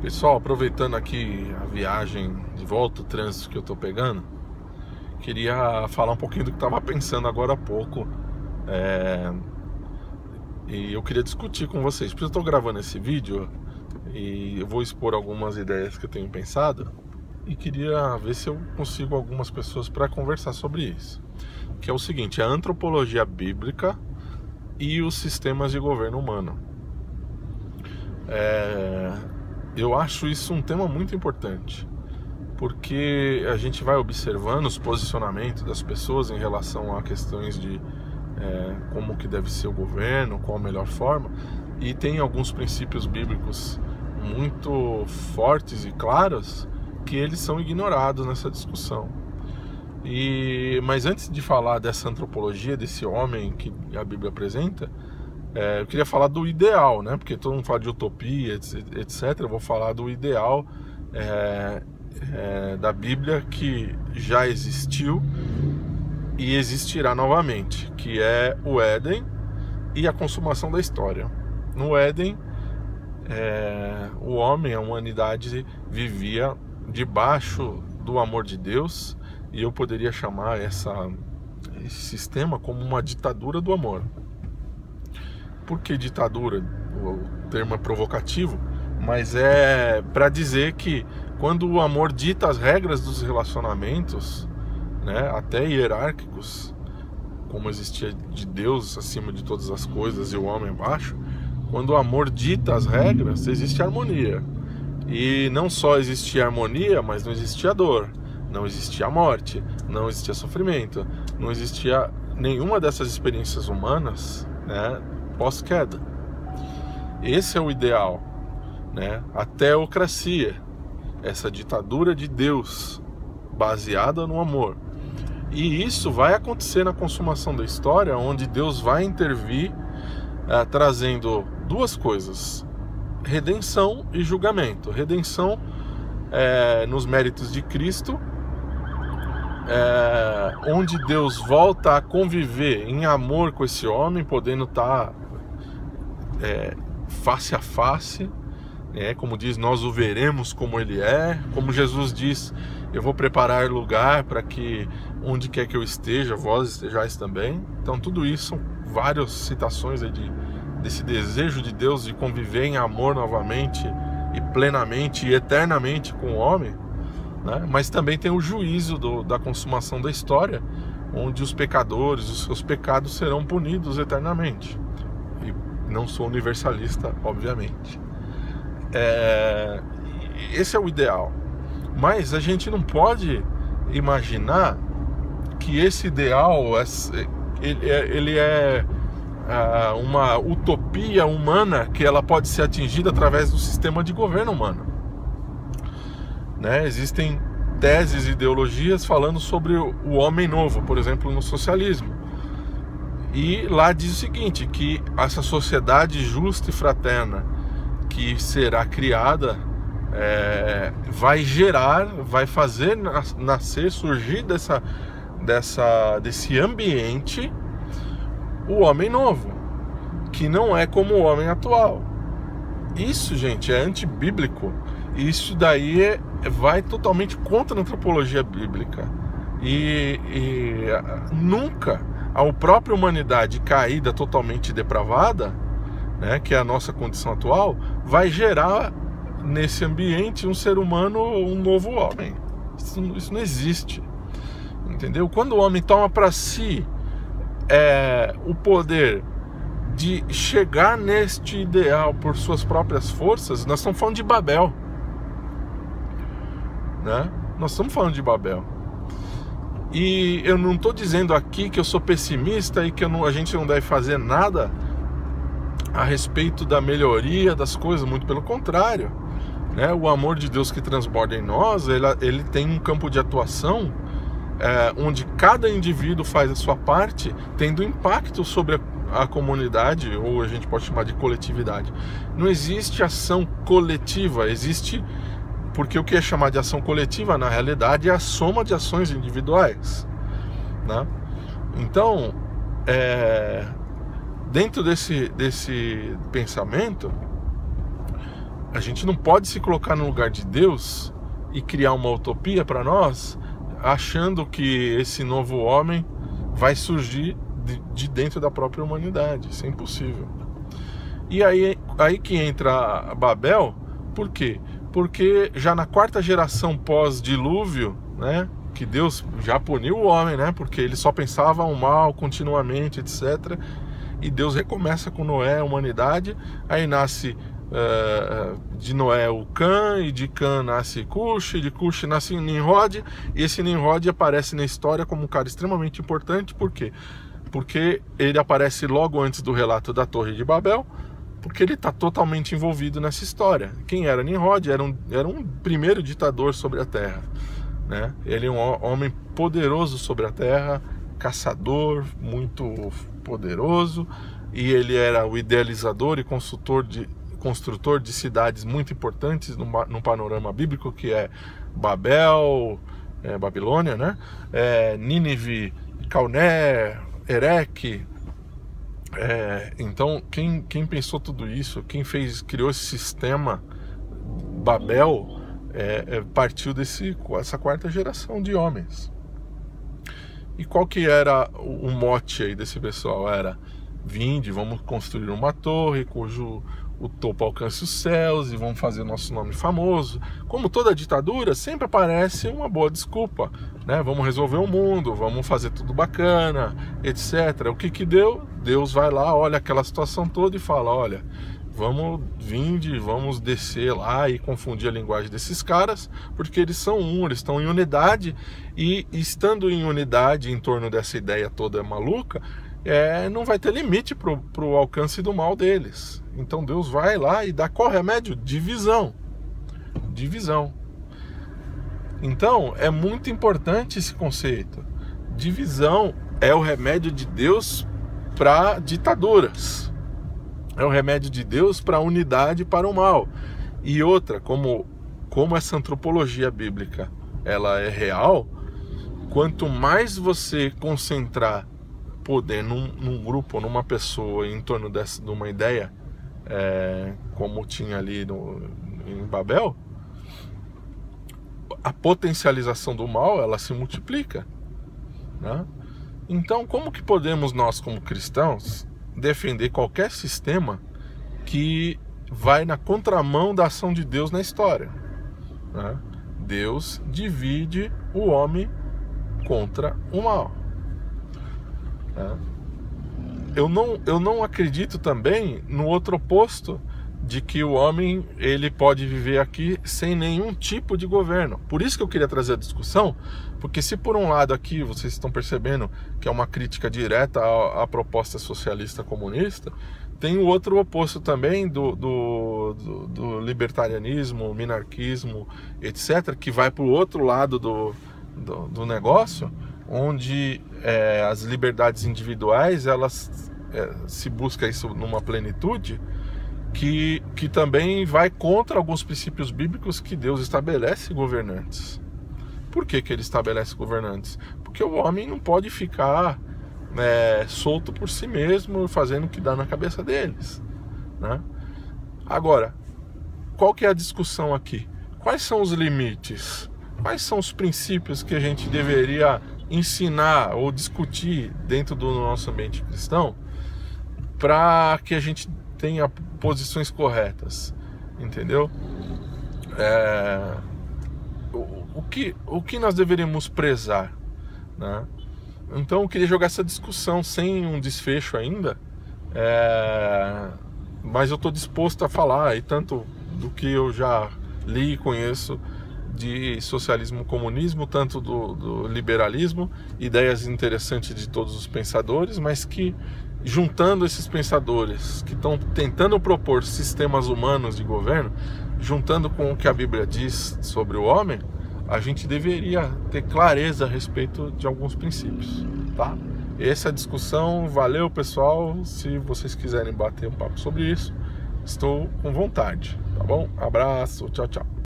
Pessoal, aproveitando aqui a viagem de volta, o trânsito que eu tô pegando, queria falar um pouquinho do que eu tava pensando agora há pouco. é, E eu queria discutir com vocês. Porque eu tô gravando esse vídeo e eu vou expor algumas ideias que eu tenho pensado e queria ver se eu consigo algumas pessoas para conversar sobre isso. Que é o seguinte, a antropologia bíblica e os sistemas de governo humano. Eu acho isso um tema muito importante, porque a gente vai observando os posicionamentos das pessoas em relação a questões de como que deve ser o governo, qual a melhor forma, e tem alguns princípios bíblicos muito fortes e claros que eles são ignorados nessa discussão. Mas antes de falar dessa antropologia, desse homem que a Bíblia apresenta, eu queria falar do ideal, né? Porque todo mundo fala de utopia, etc. Eu vou falar do ideal da Bíblia que já existiu e existirá novamente, que é o Éden e a consumação da história. No Éden, o homem, a humanidade, vivia debaixo do amor de Deus, e eu poderia chamar esse sistema como uma ditadura do amor. Por que ditadura? O termo é provocativo, mas é para dizer que quando o amor dita as regras dos relacionamentos, né, até hierárquicos, como existia de Deus acima de todas as coisas e o homem abaixo, quando o amor dita as regras, existe harmonia. E não só existia harmonia, mas não existia dor, não existia morte, não existia sofrimento, não existia nenhuma dessas experiências humanas, né, pós-queda. Esse é o ideal, né? A teocracia, essa ditadura de Deus baseada no amor. E isso vai acontecer na consumação da história, onde Deus vai intervir trazendo duas coisas: redenção e julgamento. Redenção nos méritos de Cristo, onde Deus volta a conviver em amor com esse homem, podendo estar face a face, como diz, nós o veremos como ele é, como Jesus diz, eu vou preparar lugar para que onde quer que eu esteja, vós estejais também. Então tudo isso são várias citações aí desse desejo de Deus de conviver em amor novamente e plenamente e eternamente com o homem, né? Mas também tem o juízo da consumação da história, onde os pecadores, os seus pecados serão punidos eternamente. E não sou universalista, obviamente. Esse é o ideal. Mas a gente não pode imaginar que esse ideal ele é uma utopia humana que ela pode ser atingida através do sistema de governo humano, né? Existem teses e ideologias falando sobre o homem novo, por exemplo, no socialismo. E lá diz o seguinte, que essa sociedade justa e fraterna que será criada vai fazer nascer, surgir desse ambiente o homem novo, que não é como o homem atual. Isso, gente, é antibíblico. Isso daí vai totalmente contra a antropologia bíblica. E nunca a própria humanidade caída, totalmente depravada, né, que é a nossa condição atual, vai gerar nesse ambiente um ser humano, um novo homem. Isso não existe, entendeu? Quando o homem toma para si o poder de chegar neste ideal por suas próprias forças, nós estamos falando de Babel, né? Nós estamos falando de Babel. E eu não estou dizendo aqui que eu sou pessimista e que a gente não deve fazer nada a respeito da melhoria das coisas, muito pelo contrário, né? O amor de Deus que transborda em nós, ele tem um campo de atuação onde cada indivíduo faz a sua parte, tendo impacto sobre a comunidade, ou a gente pode chamar de coletividade. Não existe ação coletiva, existe, porque o que é chamar de ação coletiva, na realidade, é a soma de ações individuais, né? Então, dentro desse pensamento, A gente não pode se colocar no lugar de Deus e criar uma utopia para nós, achando que esse novo homem vai surgir de dentro da própria humanidade. Isso é impossível. E aí que entra Babel. Por quê? Porque já na quarta geração pós-dilúvio, né, que Deus já puniu o homem, né, porque ele só pensava o mal continuamente, etc. E Deus recomeça com Noé, a humanidade. Aí nasce de Noé o Cã, e de Cã nasce Cush, e de Cush nasce Nimrod. E esse Nimrod aparece na história como um cara extremamente importante. Por quê? Porque ele aparece logo antes do relato da Torre de Babel, porque ele está totalmente envolvido nessa história. Quem era Nimrod? Era um primeiro ditador sobre a Terra, né? Ele é um homem poderoso sobre a Terra, caçador, muito poderoso, e ele era o idealizador e construtor de cidades muito importantes no panorama bíblico, que é Babel, Babilônia, né? Nínive, Calné, Ereque. Então quem pensou tudo isso, criou esse sistema Babel, partiu essa quarta geração de homens. E qual que era o mote aí desse pessoal? Era: vinde, vamos construir uma torre cujo o topo alcance os céus, e vamos fazer o nosso nome famoso. Como toda ditadura, sempre aparece uma boa desculpa, né? Vamos resolver o mundo, vamos fazer tudo bacana, etc. O que deu? Deus vai lá, olha aquela situação toda e fala: olha, vamos descer lá e confundir a linguagem desses caras, porque eles são eles estão em unidade, e estando em unidade em torno dessa ideia toda maluca, não vai ter limite pro alcance do mal deles. Então Deus vai lá e dá qual remédio? Divisão. Então é muito importante esse conceito. Divisão é o remédio de Deus para ditaduras. É o remédio de Deus para a unidade e para o mal. E outra, como essa antropologia bíblica ela é real, quanto mais você concentrar poder num grupo, numa pessoa, em torno de uma ideia, como tinha ali em Babel, a potencialização do mal ela se multiplica, né? Então, como que podemos nós, como cristãos, defender qualquer sistema que vai na contramão da ação de Deus na história, né? Deus divide o homem contra o mal, né? Eu não acredito também no outro oposto, de que o homem ele pode viver aqui sem nenhum tipo de governo. Por isso que eu queria trazer a discussão, porque se por um lado aqui vocês estão percebendo que é uma crítica direta à proposta socialista comunista, tem o outro oposto também do libertarianismo, minarquismo, etc., que vai para o outro lado do negócio, onde as liberdades individuais, elas se busca isso numa plenitude, que também vai contra alguns princípios bíblicos que Deus estabelece governantes. Por que ele estabelece governantes? Porque o homem não pode ficar solto por si mesmo, fazendo o que dá na cabeça deles, né? Agora, qual que é a discussão aqui? Quais são os limites? Quais são os princípios que a gente deveria ensinar ou discutir dentro do nosso ambiente cristão para que a gente tenha posições corretas, entendeu? O que nós deveríamos prezar, né? Então eu queria jogar essa discussão sem um desfecho ainda, mas eu estou disposto a falar, e tanto do que eu já li e conheço de socialismo, comunismo, tanto do liberalismo, ideias interessantes de todos os pensadores, mas que, juntando esses pensadores que estão tentando propor sistemas humanos de governo, juntando com o que a Bíblia diz sobre o homem, a gente deveria ter clareza a respeito de alguns princípios, tá? Essa discussão, valeu pessoal, se vocês quiserem bater um papo sobre isso, estou com vontade, tá bom? Abraço, tchau, tchau.